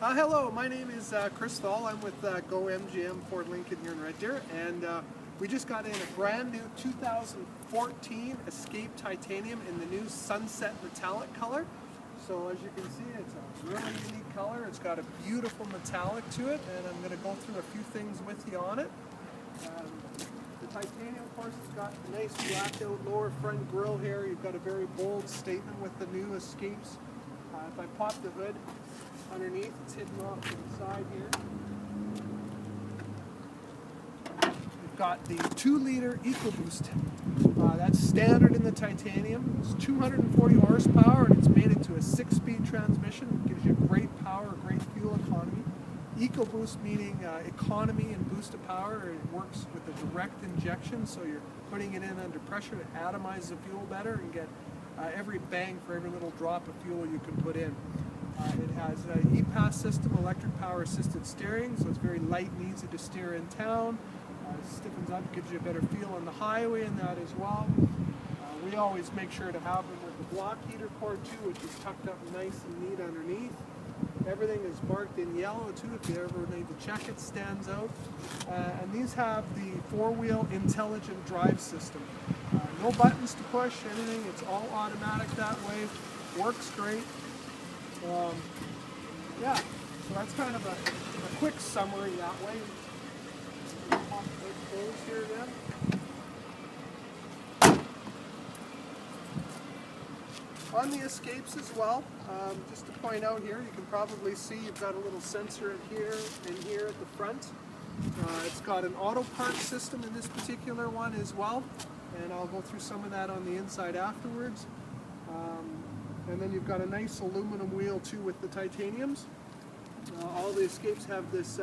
Hello, my name is Chris Thull. I'm with Go MGM Ford Lincoln here in Red Deer, and we just got in a brand new 2014 Escape Titanium in the new Sunset Metallic color. So as you can see, it's a really unique color. It's got a beautiful metallic to it, and I'm going to go through a few things with you on it. The titanium, of course, has got a nice blacked out lower front grille here. You've got a very bold statement with the new Escapes. If I pop the hood underneath, it's hidden off to the side here. We've got the 2-liter EcoBoost. That's standard in the titanium. It's 240 horsepower and it's made into a 6-speed transmission. It gives you great power, great fuel economy. EcoBoost meaning economy and boost of power. It works with a direct injection, so you're putting it in under pressure to atomize the fuel better and get every bang for every little drop of fuel you can put in. It has an E-Pass system, electric power assisted steering, so it's very light and easy to steer in town. Stiffens up, gives you a better feel on the highway in that as well. We always make sure to have them with the block heater cord too, which is tucked up nice and neat underneath. Everything is marked in yellow too, if you ever need to check it, stands out. And these have the 4-wheel intelligent drive system. No buttons to push, anything, it's all automatic that way, works great. Yeah, so that's kind of a quick summary that way. Pop the holes here again. On the Escapes as well, just to point out here, you can probably see you've got a little sensor in here and here at the front. It's got an auto park system in this particular one as well, and I'll go through some of that on the inside afterwards. And then you've got a nice aluminum wheel too with the titaniums. All the Escapes have this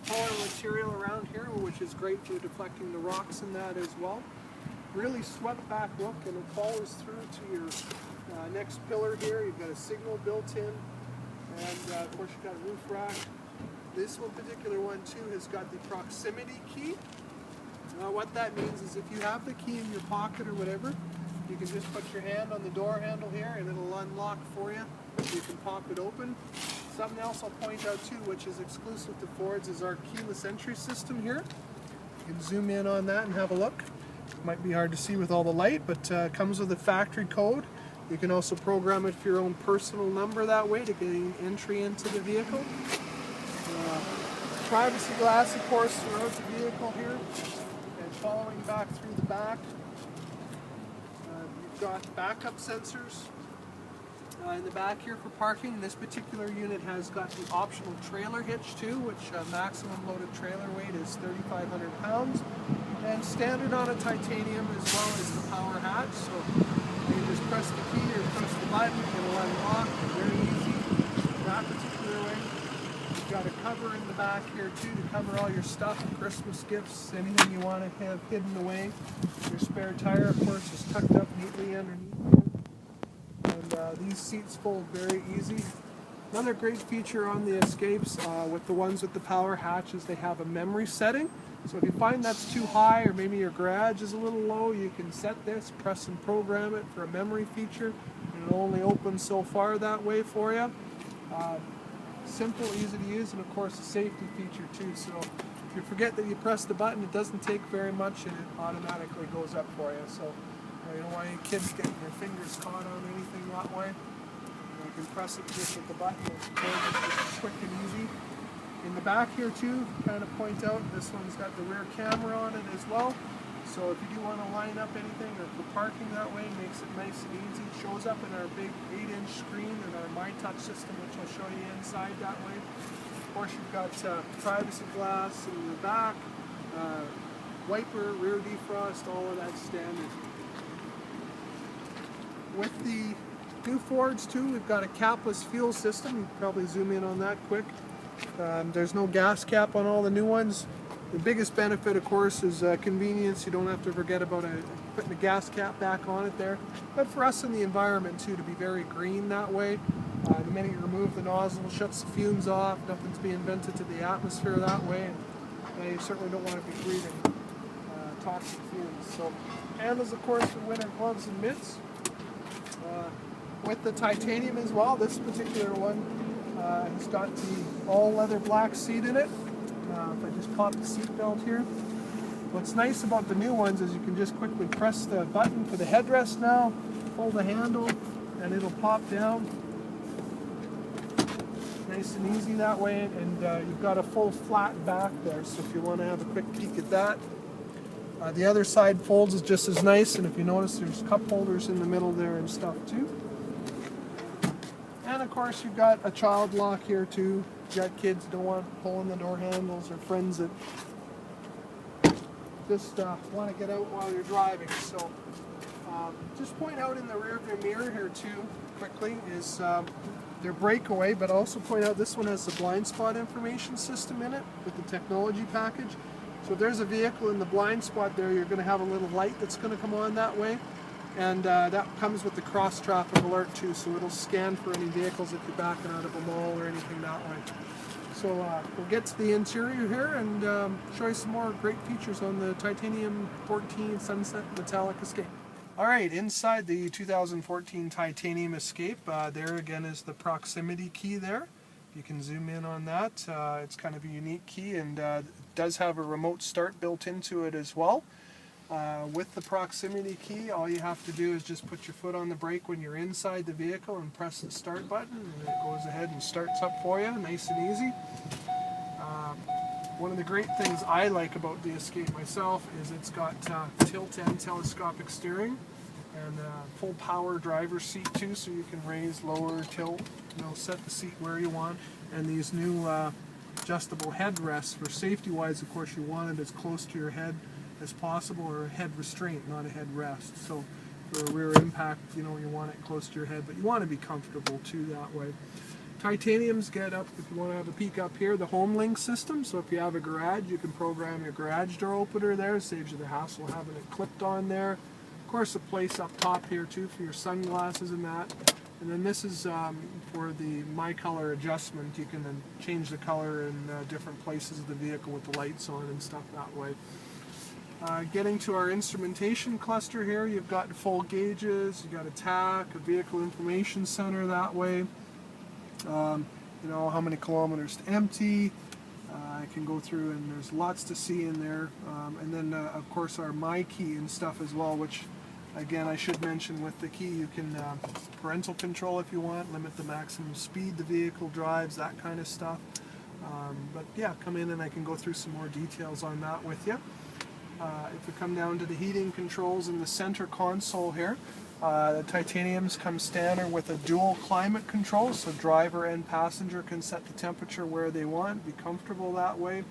polymer material around here, which is great for deflecting the rocks in that as well. Really swept back look, and it follows through to your next pillar here. You've got a signal built in, and of course you've got a roof rack. This one particular one too has got the proximity key. What that means is if you have the key in your pocket or whatever, you can just put your hand on the door handle here and it'll unlock for you. You can pop it open. Something else I'll point out too, which is exclusive to Fords, is our keyless entry system here. You can zoom in on that and have a look. It might be hard to see with all the light, but it comes with a factory code. You can also program it for your own personal number that way to gain entry into the vehicle. Privacy glass, of course, throughout the vehicle here, and following back through the back. You've got backup sensors in the back here for parking. This particular unit has got the optional trailer hitch too, which maximum loaded trailer weight is 3,500 pounds. And standard on a titanium as well as the power hatch. So you just press the key or press the button, it'll unlock. Very easy that particular way. You've got a cover in the back here too to cover all your stuff, Christmas gifts, anything you want to have hidden away. Your spare tire, of course, is tucked up neatly underneath here. And these seats fold very easy. Another great feature on the Escapes with the ones with the power hatch is they have a memory setting. So if you find that's too high or maybe your garage is a little low, you can set this, press and program it for a memory feature, and it'll only open so far that way for you. Simple, easy to use, and of course a safety feature too. So if you forget that you press the button, it doesn't take very much and it automatically goes up for you. So you don't want any kids getting their fingers caught on anything that way. You can press it just with the button. It's just quick and easy. In the back here too, kind of point out, this one's got the rear camera on it as well. So if you do want to line up anything or for parking that way, it makes it nice and easy. It shows up in our big 8-inch screen and our My Touch system, which I'll show you inside that way. Of course, you've got privacy glass in the back, wiper, rear defrost, all of that standard. With the new Fords too, we've got a capless fuel system. You can probably zoom in on that quick. There's no gas cap on all the new ones. The biggest benefit, of course, is convenience. You don't have to forget about putting the gas cap back on it there. But for us in the environment too, to be very green that way. The minute you remove the nozzle, it shuts the fumes off. Nothing's being vented to the atmosphere that way. And you certainly don't want to be breathing toxic fumes. So handles, of course, for winter gloves and mitts. With the titanium as well, this particular one It's got the all leather black seat in it. If I just pop the seat belt here. What's nice about the new ones is you can just quickly press the button for the headrest now, pull the handle, and it'll pop down. Nice and easy that way, and you've got a full flat back there, so if you want to have a quick peek at that. The other side folds is just as nice, and if you notice there's cup holders in the middle there and stuff too. And of course you've got a child lock here too. You've got kids who don't want pulling the door handles, or friends that just want to get out while you're driving. So just point out in the rear view mirror here too, quickly, is their breakaway, but also point out this one has the blind spot information system in it with the technology package. So if there's a vehicle in the blind spot there, you're going to have a little light that's going to come on that way. And that comes with the cross traffic alert too, so it'll scan for any vehicles if you're backing out of a mall or anything that way. So we'll get to the interior here and show you some more great features on the Titanium 14 Sunset Metallic Escape. Alright, inside the 2014 Titanium Escape, there again is the proximity key there. You can zoom in on that. It's kind of a unique key, and it does have a remote start built into it as well. With the proximity key, all you have to do is just put your foot on the brake when you're inside the vehicle and press the start button, and it goes ahead and starts up for you, nice and easy. One of the great things I like about the Escape myself is it's got tilt and telescopic steering, and full power driver's seat too, so you can raise, lower, tilt, set the seat where you want. And these new adjustable headrests, for safety wise, of course, you want it as close to your head as possible, or a head restraint, not a head rest. So for a rear impact, you want it close to your head, but you want to be comfortable too that way. Titaniums get up, if you want to have a peek up here, the Home Link system. So if you have a garage, you can program your garage door opener there. Saves you the hassle of having it clipped on there. Of course, a place up top here too for your sunglasses and that. And then this is for the My Color adjustment. You can then change the color in different places of the vehicle with the lights on and stuff that way. Getting to our instrumentation cluster here, you've got full gauges, you've got a TAC, a vehicle information center that way. How many kilometers to empty. I can go through, and there's lots to see in there. And then of course our My Key and stuff as well, which again I should mention, with the key you can parental control if you want, limit the maximum speed the vehicle drives, that kind of stuff. But yeah, come in and I can go through some more details on that with you. If we come down to the heating controls in the center console here, the Titaniums come standard with a dual climate control, so driver and passenger can set the temperature where they want, be comfortable that way.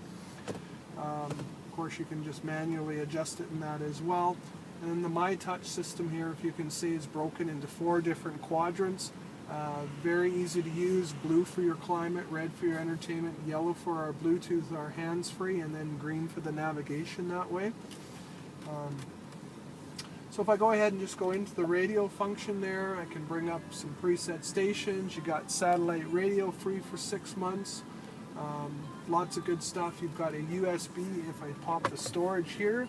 Of course, you can just manually adjust it in that as well. And then the My Touch system here, if you can see, is broken into 4 different quadrants. Very easy to use. Blue for your climate, red for your entertainment, yellow for our Bluetooth, our hands-free, and then green for the navigation that way. So if I go ahead and just go into the radio function there, I can bring up some preset stations. You got satellite radio free for 6 months. Lots of good stuff. You've got a USB. If I pop the storage here,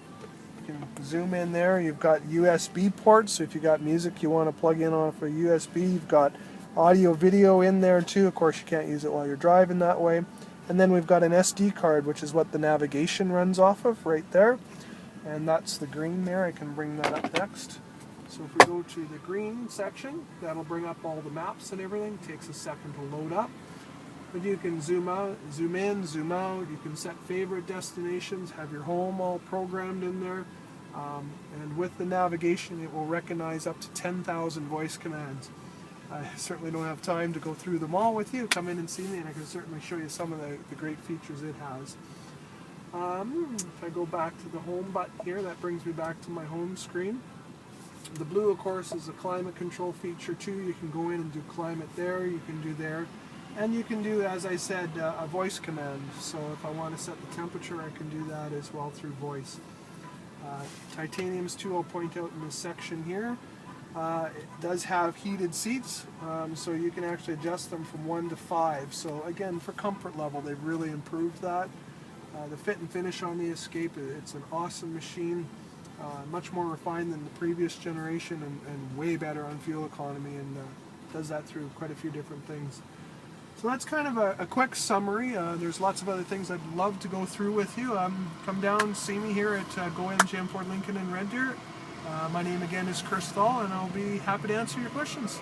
you can zoom in there. You've got USB ports, so if you got music you want to plug in off a USB, you've got audio video in there too. Of course, you can't use it while you're driving that way. And then we've got an SD card, which is what the navigation runs off of right there. And that's the green there. I can bring that up next. So if we go to the green section, that'll bring up all the maps and everything. It takes a second to load up. But you can zoom out, zoom in, zoom out. You can set favorite destinations, have your home all programmed in there. And with the navigation, it will recognize up to 10,000 voice commands. I certainly don't have time to go through them all with you. Come in and see me, and I can certainly show you some of the great features it has. If I go back to the home button here, that brings me back to my home screen. The blue, of course, is a climate control feature too. You can go in and do climate there, you can do there. And you can do, as I said, a voice command. So if I want to set the temperature, I can do that as well through voice. Titaniums too, I'll point out in this section here. It does have heated seats, so you can actually adjust them from 1 to 5. So again, for comfort level, they've really improved that. The fit and finish on the Escape, it's an awesome machine, much more refined than the previous generation, and way better on fuel economy, and does that through quite a few different things. So that's kind of a quick summary. There's lots of other things I'd love to go through with you. Come down, see me here at Go GM Ford Lincoln in Red Deer. My name again is Thull, and I'll be happy to answer your questions.